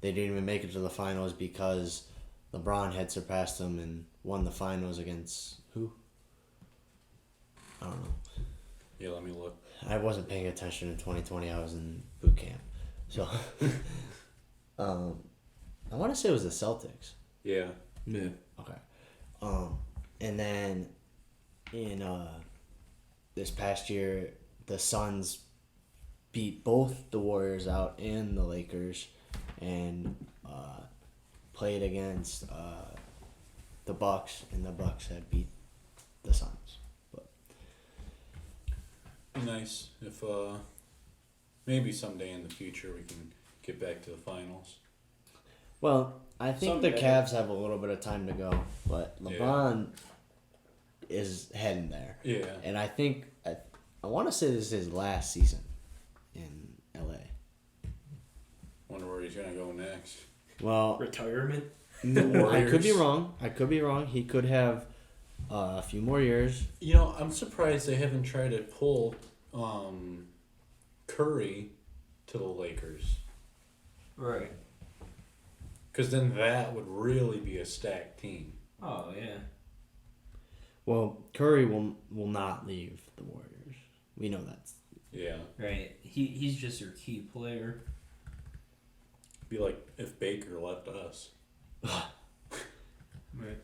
they didn't even make it to the finals because LeBron had surpassed them and won the finals against who? I don't know. Yeah, let me look. I wasn't paying attention in 2020. I was in boot camp. So, I want to say it was the Celtics. Yeah. Yeah. Okay. And then in this past year, the Suns beat both the Warriors out and the Lakers, and played against the Bucks, and the Bucks had beat the Suns. But Be nice if maybe someday in the future we can get back to the finals. well, I think the Someday. Cavs have a little bit of time to go, but LeBron is heading there. Yeah. And I think I want to say this is his last season in LA. Wonder where he's gonna go next. Well, Retirement. I could be Warriors. wrong. He could have a few more years. You know, I'm surprised they haven't tried to pull Curry to the Lakers. Right. Because then that would really be a stacked team. Oh yeah. Well, Curry will not leave the Warriors. We know that. Yeah. Right. He's just your key player. Be like if Baker left us. Right.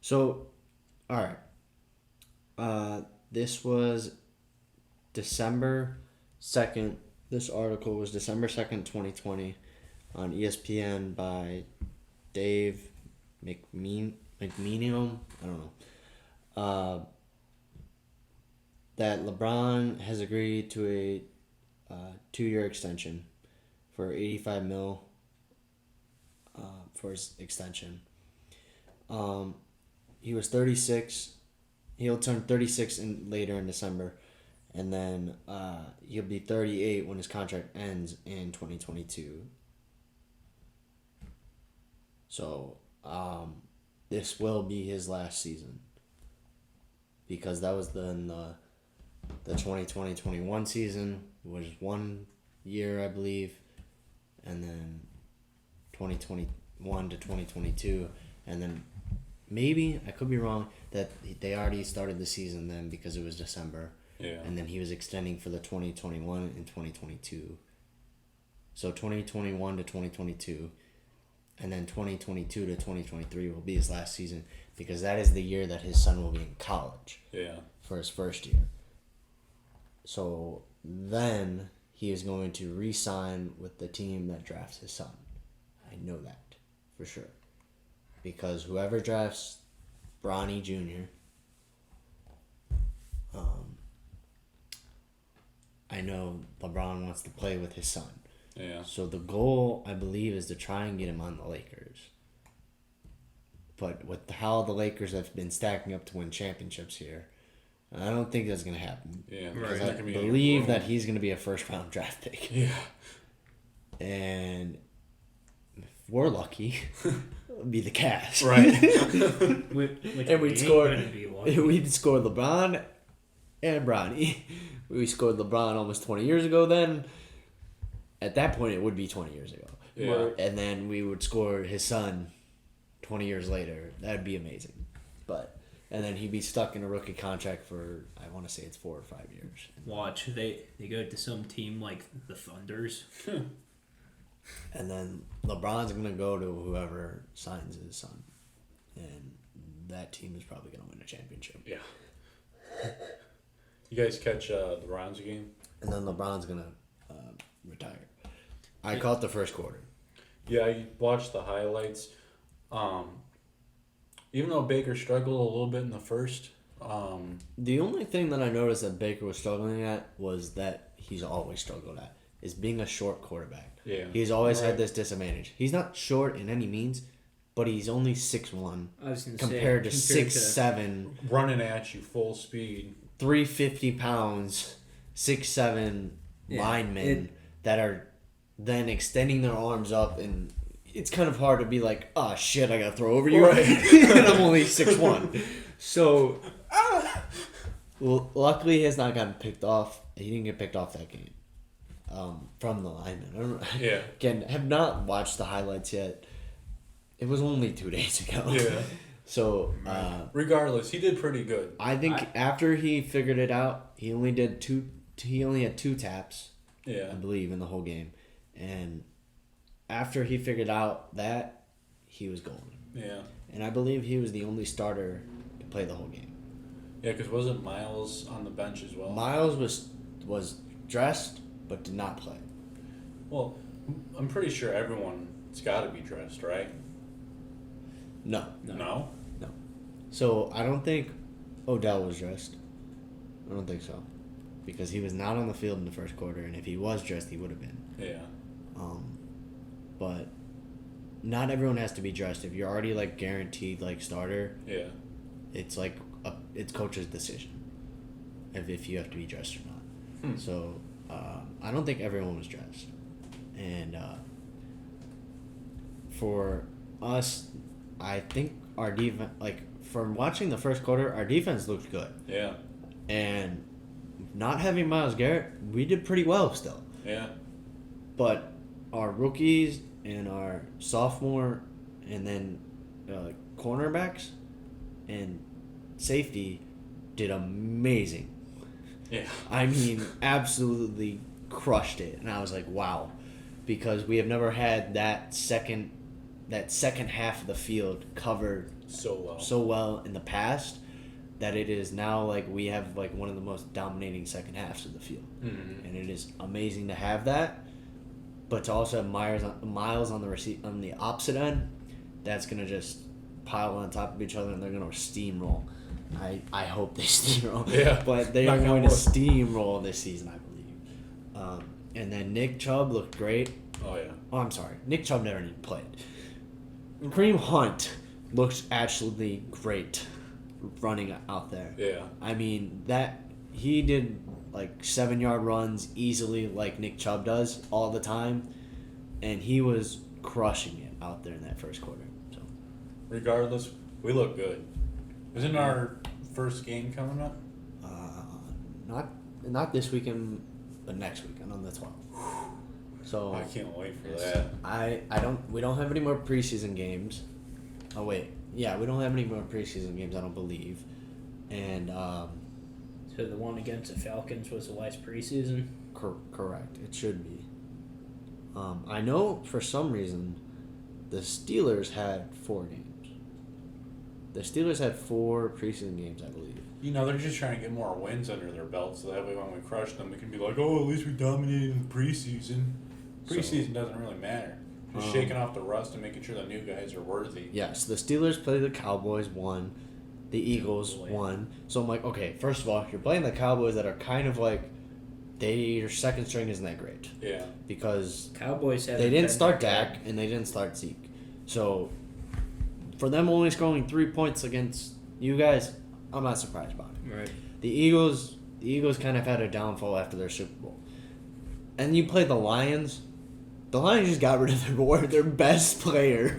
So, all right. This was December 2nd. This article was December 2nd, 2020 on ESPN by Dave McMeanium. I don't know. That LeBron has agreed to a 2-year extension for $85 million for his extension. He was 36. He'll turn 36 later in December, and then he'll be 38 when his contract ends in 2022. So this will be his last season, because that was the 2020-21 season was 1 year, I believe, and then 2021 to 2022, and then maybe, I could be wrong, that they already started the season then because it was December, Yeah. and then he was extending for the 2021 and 2022. So 2021 to 2022, and then 2022 to 2023 will be his last season, because that is the year that his son will be in college Yeah. for his first year. So then he is going to re-sign with the team that drafts his son. I know that for sure. Because whoever drafts Bronny Jr., I know LeBron wants to play with his son. Yeah. So the goal, I believe, is to try and get him on the Lakers. But with how the Lakers have been stacking up to win championships here, I don't think that's going to happen. Yeah. Right. There's I not gonna be any believe room. that he's going to be a first-round draft pick. Yeah. And if we're lucky, it'll be the Cavs. Right. And we'd score LeBron and Bronny. We scored LeBron almost 20 years ago then. At that point, it would be 20 years ago. Yeah. And then we would score his son 20 years later. That'd be amazing. And then he'd be stuck in a rookie contract for, I want to say it's 4 or 5 years. Watch, they go to some team like the Thunders. And then LeBron's going to go to whoever signs his son. And that team is probably going to win a championship. Yeah. You guys catch the Browns game? And then LeBron's going to retire. I caught the first quarter. Yeah, I watched the highlights. Even though Baker struggled a little bit in the first, The only thing that I noticed that Baker was struggling at was that he's always struggled at, is being a short quarterback. Yeah. He's always Right. had this disadvantage. He's not short in any means, but he's only 6'1", I was gonna compared to say, 6'7", running at you full speed. 350 pounds, 6'7" Yeah, linemen that are then extending their arms up, and it's kind of hard to be like, oh shit, I gotta throw over you, Right. and I'm only 6'1". So, luckily he has not gotten picked off. He didn't get picked off that game. from the lineman. I don't, Yeah. Again, have not watched the highlights yet. It was only 2 days ago. Yeah. So, Regardless, he did pretty good. I think after he figured it out, he only had 2 taps, Yeah. I believe, in the whole game. And after he figured out that, he was golden. Yeah. And I believe he was the only starter to play the whole game. Yeah, because wasn't Miles on the bench as well? Miles was dressed but did not play. Well, I'm pretty sure everyone's got to be dressed, right? No. No? So I don't think Odell was dressed. I don't think so. Because he was not on the field in the first quarter, and if he was dressed, he would have been. Yeah. But not everyone has to be dressed. If you're already like guaranteed like starter, Yeah. it's like it's coach's decision if you have to be dressed or not. So I don't think everyone was dressed, and for us, I think our defense, like from watching the first quarter, our defense looked good, Yeah. and not having Myles Garrett, we did pretty well still. Yeah. But our rookies and our sophomore, and then cornerbacks and safety did amazing. Yeah. I mean, absolutely crushed it, and I was like, wow, because we have never had that second half of the field covered So well in the past that it is now like we have like one of the most dominating second halves of the field, and it is amazing to have that. But to also have Miles on the opposite end, that's gonna just pile on top of each other and they're gonna steamroll. I hope they steamroll. Yeah. But they are going to steamroll this season, I believe. And then Nick Chubb looked great. Oh, yeah. Oh, I'm sorry. Nick Chubb never even played. Kareem Hunt looked actually great running out there. Yeah. I mean, that he did like 7-yard runs easily like Nick Chubb does all the time, and he was crushing it out there in that first quarter. So Regardless, we look good. Isn't our first game coming up? not this weekend, but next weekend on the 12th. So I can't wait for that. we don't have any more preseason games. Oh wait, yeah, we don't have any more preseason games, I don't believe. And So the one against the Falcons was the last preseason? correct, it should be. I know for some reason the Steelers had 4 games. The Steelers had 4 preseason games, I believe. You know, they're just trying to get more wins under their belt so that way when we crush them, we can be like, oh, at least we dominated in the preseason. Preseason doesn't really matter. Just shaking off the rust and making sure the new guys are worthy. Yes, the Steelers played the Cowboys, won. The Eagles boy. won. So I'm like, okay, first of all, you're playing the Cowboys that are kind of like, your second string isn't that great. Yeah. Because Cowboys had they didn't start Dak and they didn't start Zeke. So for them only scoring 3 points against you guys, I'm not surprised by it. Right. The Eagles kind of had a downfall after their Super Bowl. And you play the Lions. The Lions just got rid of their best player,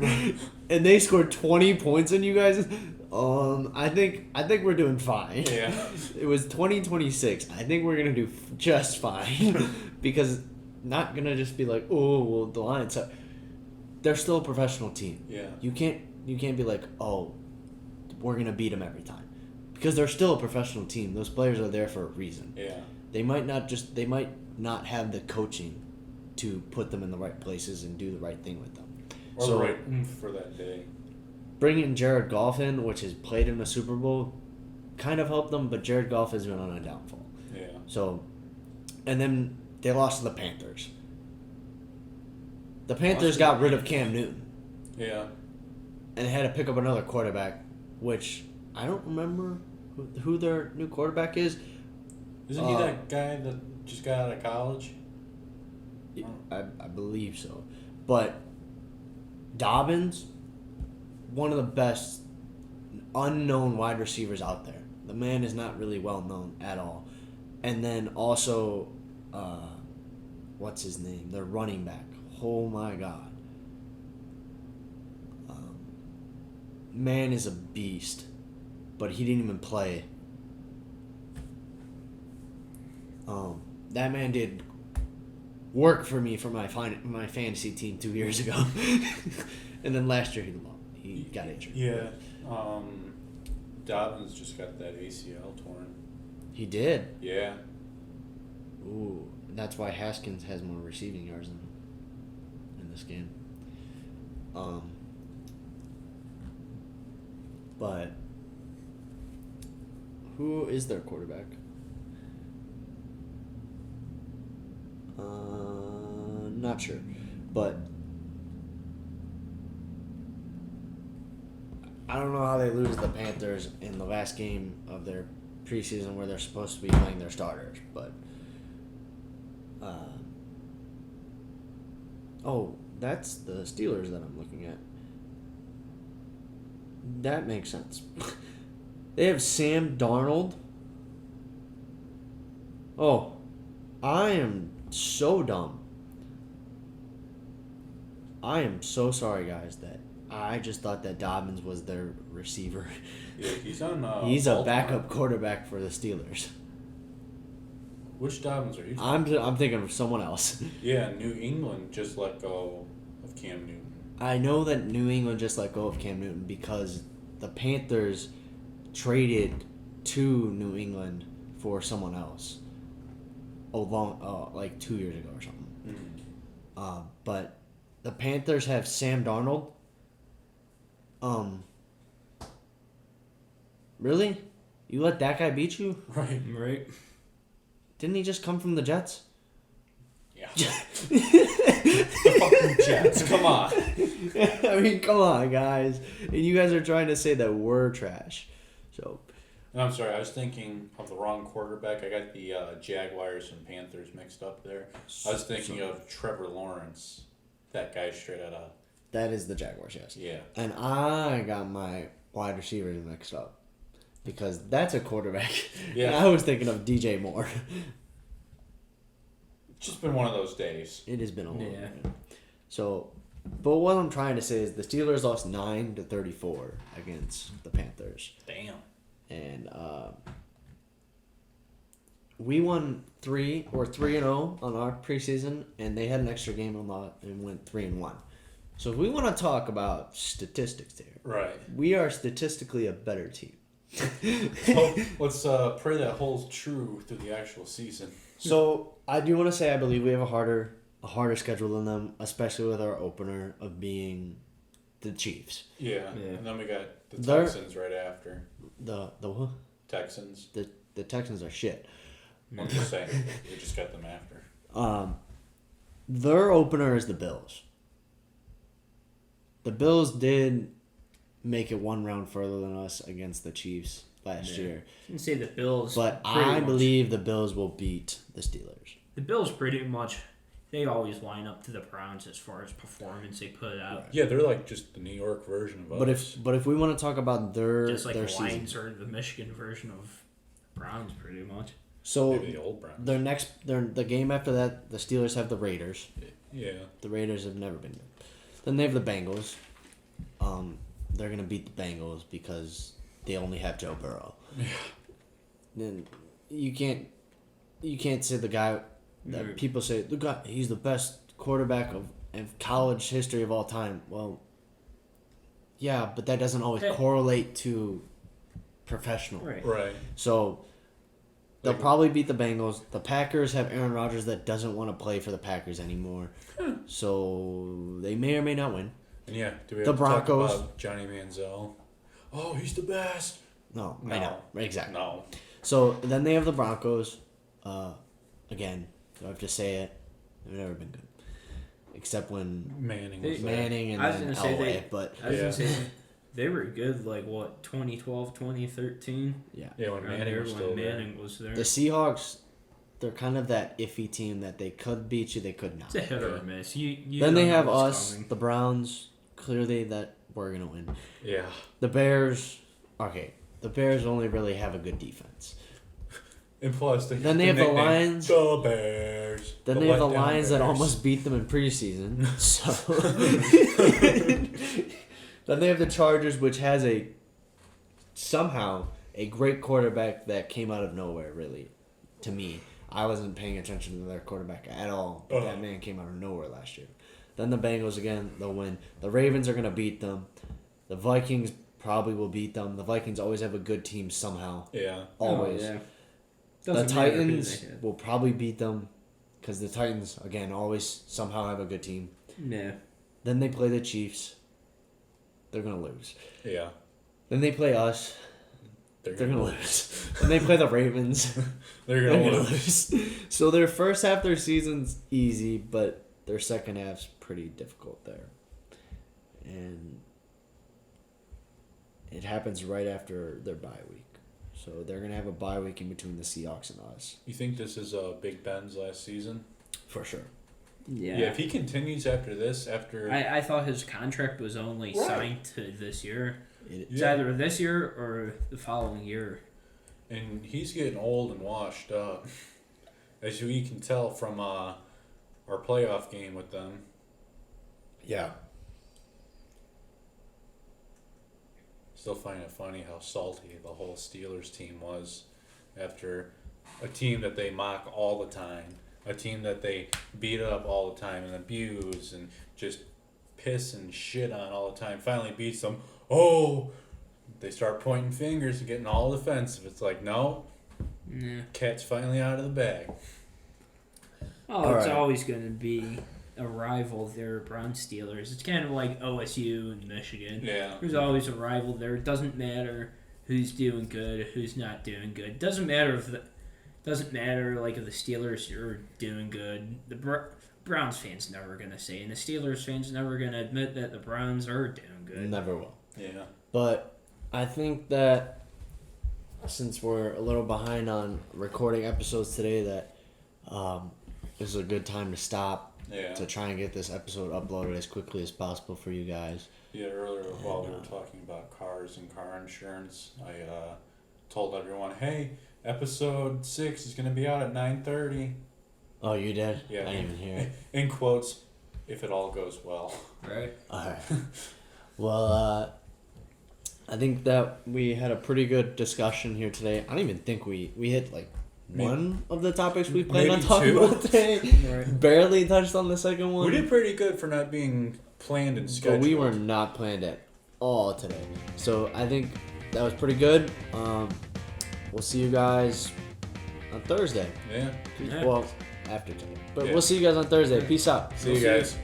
and they scored 20 points on you guys. I think we're doing fine. Yeah. It was 2026. I think we're gonna do just fine because not gonna just be like, oh well, the Lions. They're still a professional team. Yeah. You can't be like, oh, we're gonna beat them every time, because they're still a professional team. Those players are there for a reason. Yeah. They might not have the coaching to put them in the right places and do the right thing with them. Or the right oomph for that day. Bringing Jared Goff in, which has played in a Super Bowl, kind of helped them, but Jared Goff has been on a downfall. Yeah. So, and then they lost to the Panthers. The Panthers got rid of Cam Newton. Yeah. And they had to pick up another quarterback, which I don't remember who their new quarterback is. Isn't he that guy that just got out of college? I believe so. But Dobbins, one of the best unknown wide receivers out there. The man is not really well known at all. And then also, what's his name? Their running back. Oh my God. Man is a beast. But he didn't even play. That man did work for me for my fantasy team 2 years ago. And then last year he got injured. Yeah. Dobbins just got that ACL torn. He did. Yeah. Ooh, that's why Haskins has more receiving yards in this game. But who is their quarterback? Not sure, but I don't know how they lose the Panthers in the last game of their preseason where they're supposed to be playing their starters, but that's the Steelers that I'm looking at. That makes sense. They have Sam Darnold. Oh, I am so dumb. I am so sorry, guys, that I just thought that Dobbins was their receiver. Yeah, he's on. He's a Baltimore. backup quarterback for the Steelers. Which Dobbins are you? I'm thinking of someone else. Yeah, New England just let go of Cam Newton. I know that New England just let go of Cam Newton because the Panthers traded to New England for someone else. Like 2 years ago or something. Mm-hmm. But the Panthers have Sam Darnold. Really? You let that guy beat you? Right. Didn't he just come from the Jets? Yeah. The fucking Jets. Come on. I mean, come on, guys. And you guys are trying to say that we're trash. So, No, I'm sorry. I was thinking of the wrong quarterback. I got the Jaguars and Panthers mixed up there. I was thinking of Trevor Lawrence. That guy straight out of... that is the Jaguars, yes. Yeah. And I got my wide receivers mixed up. Because that's a quarterback. Yeah. And I was thinking of DJ Moore. It's just been one of those days. It has been a long Yeah. time. So, but what I'm trying to say is the Steelers lost 9-34 against the Panthers. Damn. And we won 3-0 on our preseason, and they had an extra game and went 3-1. So if we want to talk about statistics here, Right. we are statistically a better team. So let's pray that holds true through the actual season. So I do want to say I believe we have a harder schedule than them, especially with our opener of being the Chiefs. Yeah. Yeah. And then we got the They're- Texans right after. The what? Texans. The Texans are shit. I'm just saying. We just got them after. Their opener is the Bills. The Bills did make it one round further than us against the Chiefs last year. I can say the Bills. But pretty I much- believe the Bills will beat the Steelers. the Bills pretty much. They always line up to the Browns as far as performance they put out. Yeah, they're like just the New York version of us. But if we want to talk about Just like their the season, Lions are the Michigan version of Browns, pretty much. so Maybe the old Browns. the game after that, the Steelers have the Raiders. Yeah. The Raiders have never been good. Then they have the Bengals. They're gonna beat the Bengals because they only have Joe Burrow. Yeah. Then you can't say the guy that Right. people say the guy he's the best quarterback of college history of all time. Well, yeah, but that doesn't always Hey. correlate to professional. Right. Right. So they'll Like- probably beat the Bengals. The Packers have Aaron Rodgers that doesn't want to play for the Packers anymore. So they may or may not win. And yeah, do we have The to talk Broncos. about Johnny Manziel? Oh, he's the best. No, No. I know. Exactly. No. So then they have the Broncos. Again, do I have to say it? They've never been good. Except when Manning They- was there. Manning and I was then gonna say Elway. they- But I was Yeah. going to say, they were good, 2012, 2013? yeah. Yeah, when Around Manning there was when still there. Manning was there. The Seahawks, they're kind of that iffy team that they could beat you, they could not. It's a hit or a miss. You Then they don't know have what's us, coming. the Browns, clearly that we're going to win. Yeah. The Bears, okay. The Bears only really have a good defense. And plus, Then they have the Lions. The Bears. Then The they have the letdown Lions that Bears. almost beat them in preseason. So then they have the Chargers, which has somehow a great quarterback that came out of nowhere. Really, to me, I wasn't paying attention to their quarterback at all. But that man came out of nowhere last year. Then the Bengals again, they'll win. The Ravens are going to beat them. The Vikings probably will beat them. The Vikings always have a good team somehow. Yeah. Always. Oh, yeah. The Doesn't matter who Titans they hit. will probably beat them because the Titans, again, always somehow have a good team. Yeah. Then they play the Chiefs. They're going to lose. Yeah. Then they play us. They're They're gonna going to lose. Then they play the Ravens. They're They're gonna going to lose. lose. So their first half of their season's easy, but their second half's pretty difficult there. And it happens right after their bye week. So they're going to have a bye week in between the Seahawks and us. You think this is Big Ben's last season? For sure. Yeah. Yeah. If he continues after this, I thought his contract was only Right. signed to this year. It's Yeah. either this year or the following year. and he's getting old and washed up, as we can tell from our playoff game with them. Yeah. Still find it funny how salty the whole Steelers team was after a team that they mock all the time, a team that they beat up all the time and abuse and just piss and shit on all the time, finally beats them. Oh, they start pointing fingers and getting all defensive. It's like, no, Yeah. cat's finally out of the bag. Oh, All it's right. always going to be a rival there, Brown Steelers. It's kind of like OSU and Michigan. Yeah. There's always a rival there. It doesn't matter who's doing good, who's not doing good. Doesn't matter if the Steelers are doing good. The Browns fans never gonna say, and the Steelers fans never gonna admit that the Browns are doing good. Never will. Yeah. But I think that since we're a little behind on recording episodes today, that this is a good time to stop Yeah. to try and get this episode uploaded as quickly as possible for you guys. Yeah, earlier while we were talking about cars and car insurance, I told everyone, hey, episode 6 is going to be out at 9:30. Oh, you did? Yeah. I didn't even hear it. In quotes, if it all goes well. Right? Alright. Well, I think that we had a pretty good discussion here today. I don't even think we hit like one of the topics we planned on maybe talking two. about today. Right. Barely touched on the second one. We did pretty good for not being planned and scheduled. But we were not planned at all today. So I think that was pretty good. We'll see you guys on Thursday. Yeah. Yeah. Well, after today. But Yeah. we'll see you guys on Thursday. Peace out. See you guys.